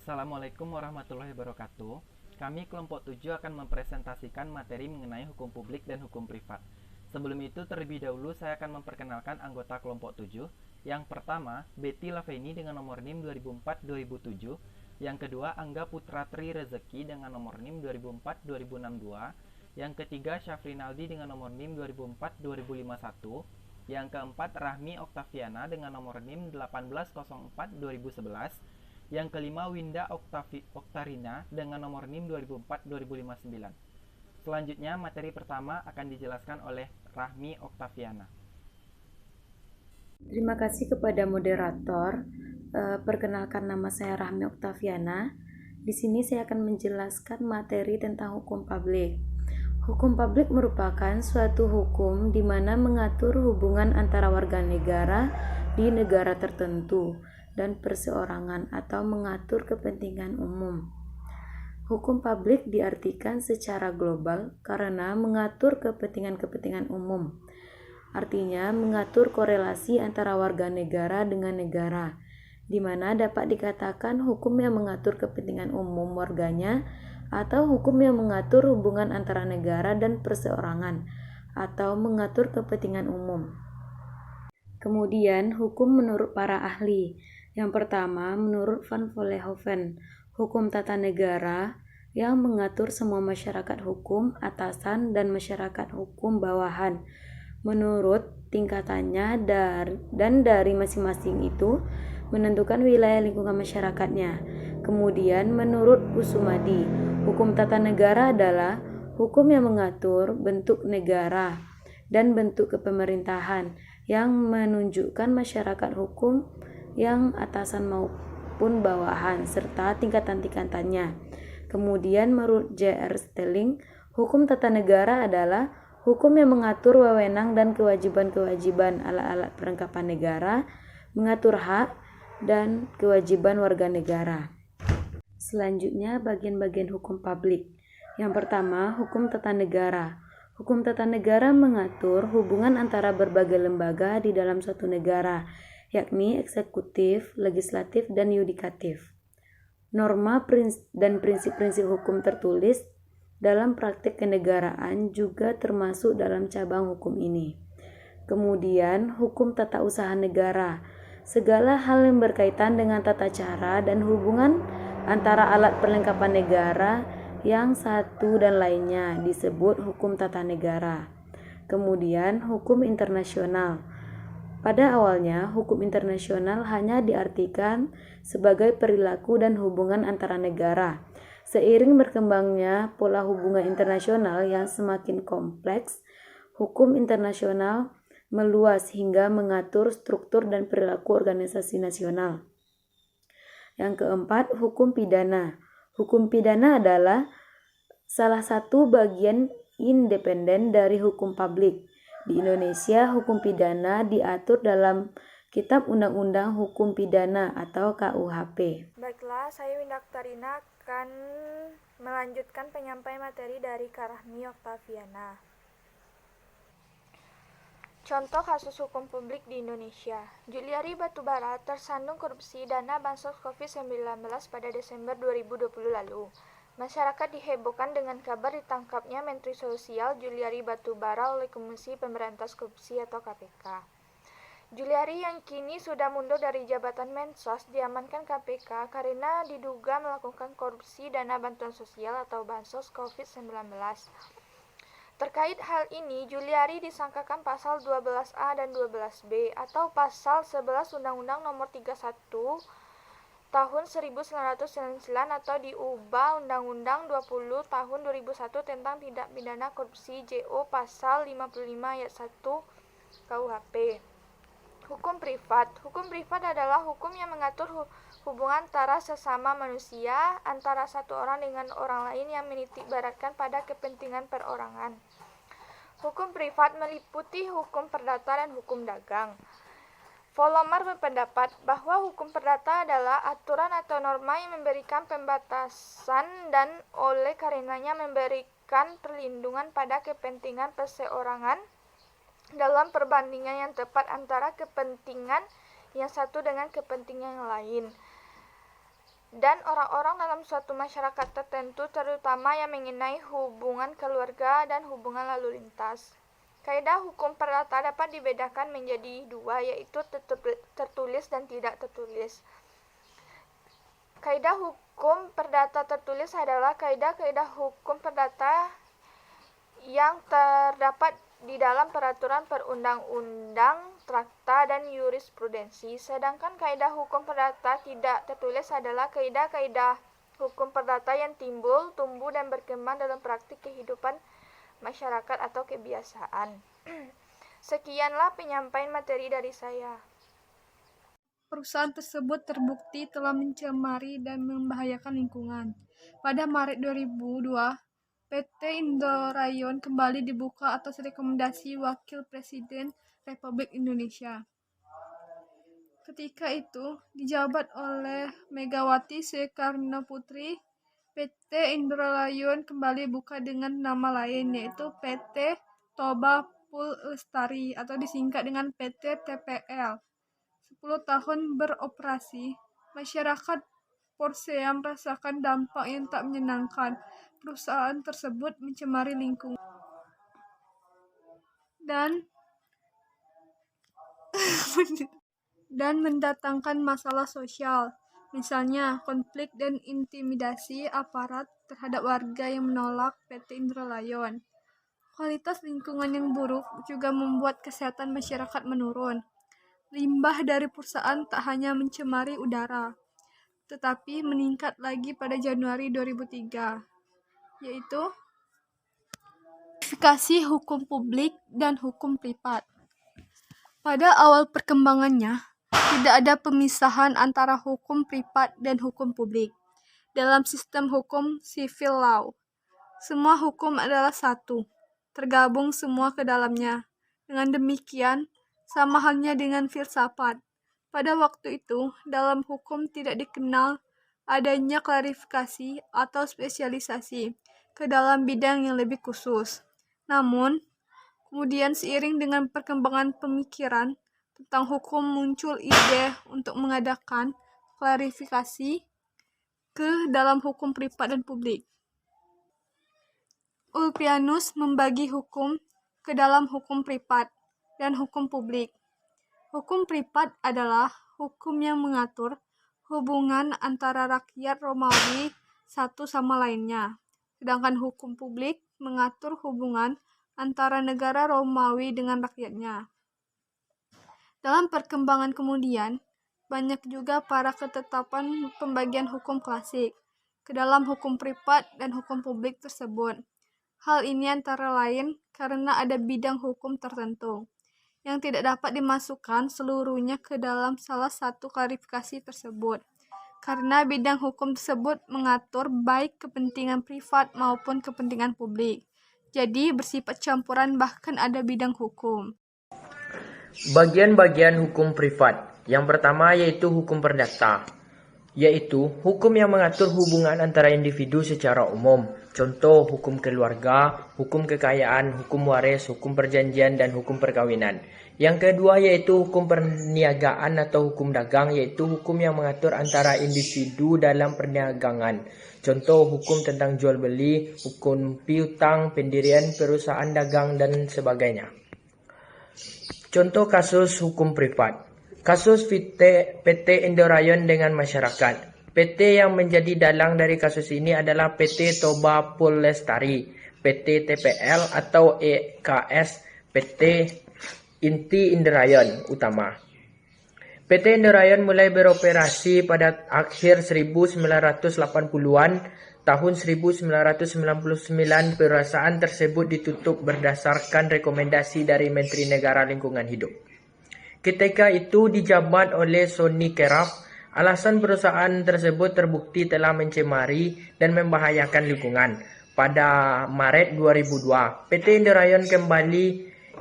Assalamualaikum warahmatullahi wabarakatuh. Kami kelompok 7 akan mempresentasikan materi mengenai hukum publik dan hukum privat. Sebelum itu, terlebih dahulu saya akan memperkenalkan anggota kelompok 7. Yang pertama, Betty Laveni dengan nomor NIM 2004-2007. Yang kedua, Angga Putratri Rezeki dengan nomor NIM 2004-2062. Yang ketiga, Syafrinaldi dengan nomor NIM 2004-2051. Yang keempat, Rahmi Oktaviana dengan nomor NIM 1804-2011. Yang kelima, Winda Oktarina dengan nomor NIM 2004-2059. Selanjutnya, materi pertama akan dijelaskan oleh Rahmi Oktaviana. Terima kasih kepada moderator. Perkenalkan, nama saya Rahmi Oktaviana. Di sini saya akan menjelaskan materi tentang hukum publik. Hukum publik merupakan suatu hukum di mana mengatur hubungan antara warga negara di negara tertentu dan perseorangan atau mengatur kepentingan umum. Hukum publik diartikan secara global karena mengatur kepentingan-kepentingan umum. Artinya mengatur korelasi antara warga negara dengan negara, di mana dapat dikatakan hukum yang mengatur kepentingan umum warganya atau hukum yang mengatur hubungan antara negara dan perseorangan atau mengatur kepentingan umum. Kemudian, hukum menurut para ahli. Yang pertama, menurut Van Vollenhoven, hukum tata negara yang mengatur semua masyarakat hukum atasan dan masyarakat hukum bawahan menurut tingkatannya dan dari masing-masing itu menentukan wilayah lingkungan masyarakatnya. Kemudian menurut Kusumadi, hukum tata negara adalah hukum yang mengatur bentuk negara dan bentuk kepemerintahan yang menunjukkan masyarakat hukum yang atasan maupun bawahan serta tingkatan-tingkatannya. Kemudian menurut J.R. Stelling, hukum tata negara adalah hukum yang mengatur wewenang dan kewajiban-kewajiban alat-alat perlengkapan negara, mengatur hak dan kewajiban warga negara. Selanjutnya, bagian-bagian hukum publik. Yang pertama, hukum tata negara. Hukum tata negara mengatur hubungan antara berbagai lembaga di dalam suatu negara, yakni eksekutif, legislatif, dan yudikatif. Norma dan prinsip-prinsip hukum tertulis dalam praktik kenegaraan juga termasuk dalam cabang hukum ini. Kemudian, hukum tata usaha negara. Segala hal yang berkaitan dengan tata cara dan hubungan antara alat perlengkapan negara yang satu dan lainnya disebut hukum tata negara. Kemudian, hukum internasional. Pada awalnya, hukum internasional hanya diartikan sebagai perilaku dan hubungan antara negara. Seiring berkembangnya pola hubungan internasional yang semakin kompleks, hukum internasional meluas hingga mengatur struktur dan perilaku organisasi nasional. Yang keempat, hukum pidana. Hukum pidana adalah salah satu bagian independen dari hukum publik. Di Indonesia, hukum pidana diatur dalam Kitab Undang-Undang Hukum Pidana atau KUHP. Baiklah, saya Winda Oktarina akan melanjutkan penyampaian materi dari Rahmi Oktaviana. Contoh kasus hukum publik di Indonesia. Juliari Batubara tersandung korupsi dana bansos COVID-19 pada Desember 2020 lalu. Masyarakat dihebohkan dengan kabar ditangkapnya Menteri Sosial Juliari Batubara oleh Komisi Pemberantasan Korupsi atau KPK. Juliari yang kini sudah mundur dari jabatan Mensos diamankan KPK karena diduga melakukan korupsi dana bantuan sosial atau bansos COVID-19. Terkait hal ini, Juliari disangkakan pasal 12A dan 12B atau pasal 11 Undang-Undang Nomor 31 Tahun 1999 atau diubah Undang-Undang 20 Tahun 2001 tentang tindak pidana korupsi JO pasal 55 ayat 1 KUHP. Hukum privat. Hukum privat adalah hukum yang mengatur hubungan antara sesama manusia, antara satu orang dengan orang lain yang menitikberatkan pada kepentingan perorangan. Hukum privat meliputi hukum perdata dan hukum dagang. Volomar berpendapat bahwa hukum perdata adalah aturan atau norma yang memberikan pembatasan dan oleh karenanya memberikan perlindungan pada kepentingan perseorangan dalam perbandingan yang tepat antara kepentingan yang satu dengan kepentingan yang lain. dan orang-orang dalam suatu masyarakat tertentu, terutama yang mengenai hubungan keluarga dan hubungan lalu lintas. Kaidah hukum perdata dapat dibedakan menjadi dua, yaitu tertulis dan tidak tertulis. Kaidah hukum perdata tertulis adalah kaidah-kaidah hukum perdata yang terdapat di dalam peraturan perundang-undang, traktat, dan jurisprudensi. Sedangkan kaidah hukum perdata tidak tertulis adalah kaidah-kaidah hukum perdata yang timbul, tumbuh, dan berkembang dalam praktik kehidupan masyarakat atau kebiasaan. Sekianlah penyampaian materi dari saya. Perusahaan tersebut terbukti telah mencemari dan membahayakan lingkungan. Pada Maret 2002, PT Indorayon kembali dibuka atas rekomendasi Wakil Presiden Republik Indonesia. Ketika itu, dijabat oleh Megawati Soekarnoputri, PT Indorayon kembali buka dengan nama lain, yaitu PT Toba Pul Lestari atau disingkat dengan PT TPL. 10 tahun beroperasi, masyarakat Porsea merasakan dampak yang tak menyenangkan. Perusahaan tersebut mencemari lingkungan dan mendatangkan masalah sosial, misalnya konflik dan intimidasi aparat terhadap warga yang menolak PT Indralayon. Kualitas lingkungan yang buruk juga membuat kesehatan masyarakat menurun. Limbah dari perusahaan tak hanya mencemari udara, tetapi meningkat lagi pada Januari 2003, yaitu klasifikasi hukum publik dan hukum privat. Pada awal perkembangannya, tidak ada pemisahan antara hukum privat dan hukum publik. Dalam sistem hukum civil law, semua hukum adalah satu, tergabung semua ke dalamnya. Dengan demikian, sama halnya dengan filsafat. Pada waktu itu, dalam hukum tidak dikenal adanya klarifikasi atau spesialisasi ke dalam bidang yang lebih khusus. Namun, kemudian seiring dengan perkembangan pemikiran tentang hukum muncul ide untuk mengadakan klarifikasi ke dalam hukum privat dan publik. Ulpianus membagi hukum ke dalam hukum privat dan hukum publik. Hukum privat adalah hukum yang mengatur hubungan antara rakyat Romawi satu sama lainnya, sedangkan hukum publik mengatur hubungan antara negara Romawi dengan rakyatnya. Dalam perkembangan kemudian, banyak juga para ketetapan pembagian hukum klasik ke dalam hukum privat dan hukum publik tersebut. Hal ini antara lain karena ada bidang hukum tertentu yang tidak dapat dimasukkan seluruhnya ke dalam salah satu klarifikasi tersebut, karena bidang hukum tersebut mengatur baik kepentingan privat maupun kepentingan publik. Jadi bersifat campuran, bahkan ada bidang hukum. Bagian-bagian hukum privat. Yang pertama yaitu hukum perdata, yaitu hukum yang mengatur hubungan antara individu secara umum. Contoh hukum keluarga, hukum kekayaan, hukum waris, hukum perjanjian, dan hukum perkawinan. Yang kedua yaitu hukum perniagaan atau hukum dagang, yaitu hukum yang mengatur antara individu dalam perniagaan. Contoh hukum tentang jual beli, hukum piutang, pendirian perusahaan dagang, dan sebagainya. Contoh kasus hukum privat. Kasus PT Indorayon dengan masyarakat. PT yang menjadi dalang dari kasus ini adalah PT Toba Pul Lestari, PT TPL atau EKS, PT Inti Indorayon Utama. PT Indorayon mulai beroperasi pada akhir 1980-an. Tahun 1999, perusahaan tersebut ditutup berdasarkan rekomendasi dari Menteri Negara Lingkungan Hidup. Ketika itu dijabat oleh Sonny Keraf. Alasan perusahaan tersebut terbukti telah mencemari dan membahayakan lingkungan. Pada Maret 2002, PT Indorayon kembali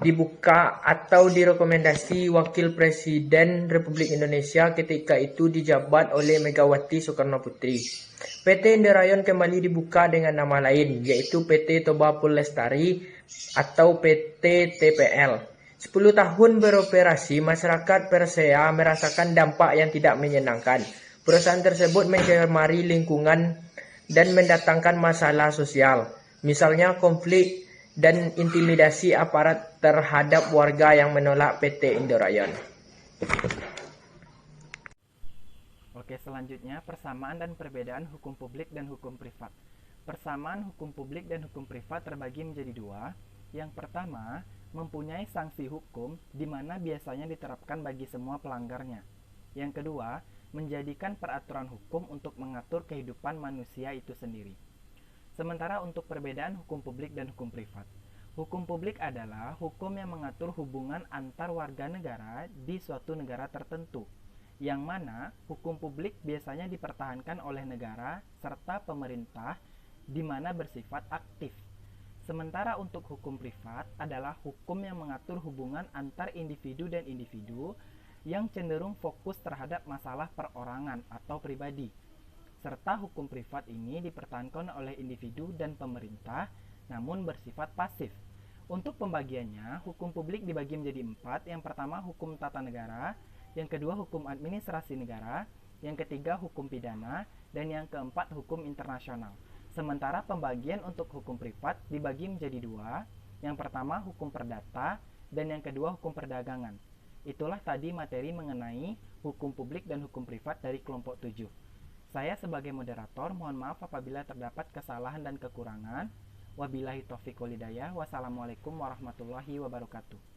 dibuka atau direkomendasi Wakil Presiden Republik Indonesia, ketika itu dijabat oleh Megawati Soekarnoputri. PT Indorayon kembali dibuka dengan nama lain, yaitu PT Toba Pul Lestari atau PT TPL. 10 tahun beroperasi, masyarakat Persea merasakan dampak yang tidak menyenangkan. Perusahaan tersebut mencemari lingkungan dan mendatangkan masalah sosial, misalnya konflik dan intimidasi aparat terhadap warga yang menolak PT Indorayon. Oke, selanjutnya persamaan dan perbedaan hukum publik dan hukum privat. Persamaan hukum publik dan hukum privat terbagi menjadi dua. Yang pertama, mempunyai sanksi hukum di mana biasanya diterapkan bagi semua pelanggarnya. Yang kedua, menjadikan peraturan hukum untuk mengatur kehidupan manusia itu sendiri. Sementara untuk perbedaan hukum publik dan hukum privat. Hukum publik adalah hukum yang mengatur hubungan antar warga negara di suatu negara tertentu, yang mana hukum publik biasanya dipertahankan oleh negara serta pemerintah di mana bersifat aktif. Sementara untuk hukum privat adalah hukum yang mengatur hubungan antar individu dan individu yang cenderung fokus terhadap masalah perorangan atau pribadi. Serta hukum privat ini dipertahankan oleh individu dan pemerintah namun bersifat pasif. Untuk pembagiannya, hukum publik dibagi menjadi 4. Yang pertama hukum tata negara, yang kedua hukum administrasi negara, yang ketiga hukum pidana, dan yang keempat hukum internasional. Sementara pembagian untuk hukum privat dibagi menjadi 2. Yang pertama hukum perdata, dan yang kedua hukum perdagangan. Itulah tadi materi mengenai hukum publik dan hukum privat dari kelompok 7. Saya sebagai moderator mohon maaf apabila terdapat kesalahan dan kekurangan. Wabillahi taufiq wal hidayah. Wassalamualaikum warahmatullahi wabarakatuh.